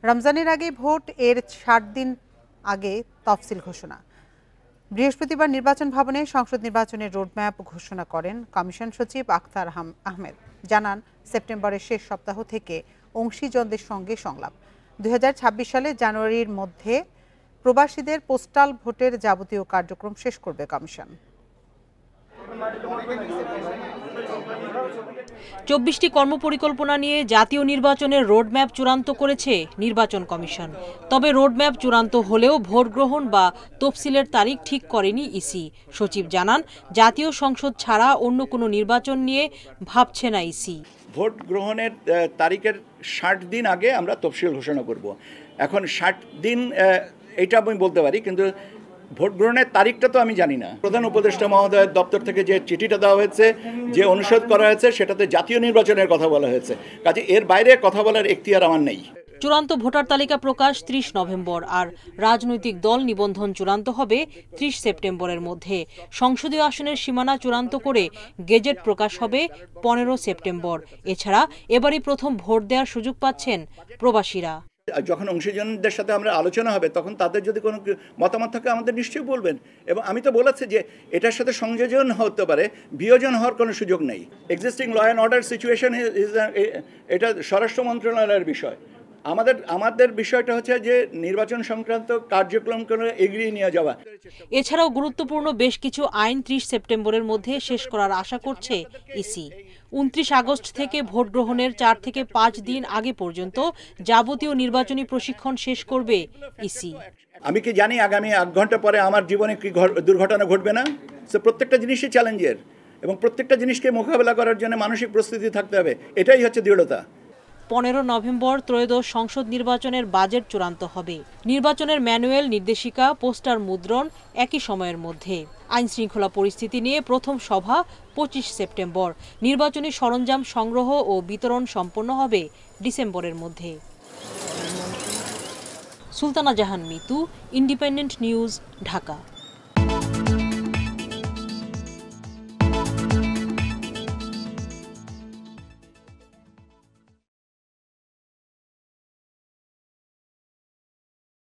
রমজানের আগে ভোট, এর ৬০ দিন আগে তফসিল ঘোষণা। বৃহস্পতিবার নির্বাচন ভবনে সংসদ নির্বাচনের রোডম্যাপ ঘোষণা করেন কমিশন সচিব আখতার আহমেদ। জানান, সেপ্টেম্বরের শেষ সপ্তাহ থেকে অংশীজনদের সঙ্গে সংলাপ। ২০২৬ সালের জানুয়ারির মধ্যে প্রবাসীদের পোস্টাল ভোটের যাবতীয় কার্যক্রম শেষ করবে কমিশন। ২৪টি কর্মপরিকল্পনা নিয়ে জাতীয় নির্বাচনের রোডম্যাপ চূড়ান্ত করেছে নির্বাচন কমিশন। তবে রোডম্যাপ চূড়ান্ত হলেও ভোট গ্রহণ বা তফসিলের তারিখ ঠিক করেনি ইসি। সচিব জানান, জাতীয় সংসদ ছাড়া অন্য কোনো নির্বাচন নিয়ে ভাবছে না ইসি। ভোট গ্রহণের তারিখের ৬০ দিন আগে আমরা তফসিল ঘোষণা করব। এখন ৬০ দিন এটা আমি বলতে পারি, কিন্তু ভোট গ্রহণের তারিখটা তো আমি জানি না। প্রধান উপদেষ্টা মহোদয়ের দপ্তর থেকে যে চিঠিটা দেওয়া হয়েছে, যে অনুরোধ করা হয়েছে, সেটাতে জাতীয় নির্বাচনের কথা বলা হয়েছে। কাজে এর বাইরে কথা বলার এখতিয়ার আমার নেই। চূড়ান্ত ভোটার তালিকা প্রকাশ ৩০ নভেম্বর, আর রাজনৈতিক দল নিবন্ধন চূড়ান্ত হবে ৩০ সেপ্টেম্বরের মধ্যে। সংসদীয় আসনের সীমানা চূড়ান্ত করে গেজেট প্রকাশ হবে ১৫ সেপ্টেম্বর। এছাড়া এবারই প্রথম ভোট দেওয়ার সুযোগ পাচ্ছেন প্রবাসীরা। যখন অংশীজনদের সাথে আমরা আলোচনা হবে, তখন তাদের যদি কোনো মতামত থাকে আমাদের নিশ্চয়ই বলবেন। এবং আমি তো বলেছি যে এটার সাথে সংযোজন হতে পারে, বিয়োজন হওয়ার কোনো সুযোগ নেই। Existing law and order situation এটা স্বরাষ্ট্র মন্ত্রণালয়ের বিষয়। আমাদের বিষয়টা হচ্ছে যে নির্বাচন সংক্রান্ত কার্যক্রমগুলো এগিয়ে নিয়ে যাওয়া। এছাড়াও গুরুত্বপূর্ণ বেশ কিছু আইন ৩০ সেপ্টেম্বরের মধ্যে শেষ করার আশা করছে ইসি। ২৯ আগস্ট থেকে ভোট গ্রহণের ৪ থেকে ৫ দিন আগে পর্যন্ত যাবতীয় নির্বাচনী প্রশিক্ষণ শেষ করবে ইসি। আমি কি জানি আগামী ১ ঘন্টা পরে আমার জীবনে কি দুর্ঘটনা ঘটবে না? প্রত্যেকটা জিনিসই চ্যালেঞ্জের, এবং প্রত্যেকটা জিনিসকে মোকাবেলা করার জন্য মানসিক প্রস্তুতি থাকতে হবে। এটাই হচ্ছে দৃঢ়তা। ১৫ নভেম্বর ত্রয়োদশ সংসদ নির্বাচনের বাজেট চূড়ান্ত হবে। নির্বাচনের ম্যানুয়াল, নির্দেশিকা, পোস্টার মুদ্রণ একই সময়ের মধ্যে। আইন শৃঙ্খলা পরিস্থিতি নিয়ে প্রথম সভা ২৫ সেপ্টেম্বর। নির্বাচনী সরঞ্জাম সংগ্রহ ও বিতরণ সম্পন্ন হবে ডিসেম্বরের মধ্যে। সুলতানা জাহান মিতু, ইন্ডিপেন্ডেন্ট নিউজ, ঢাকা।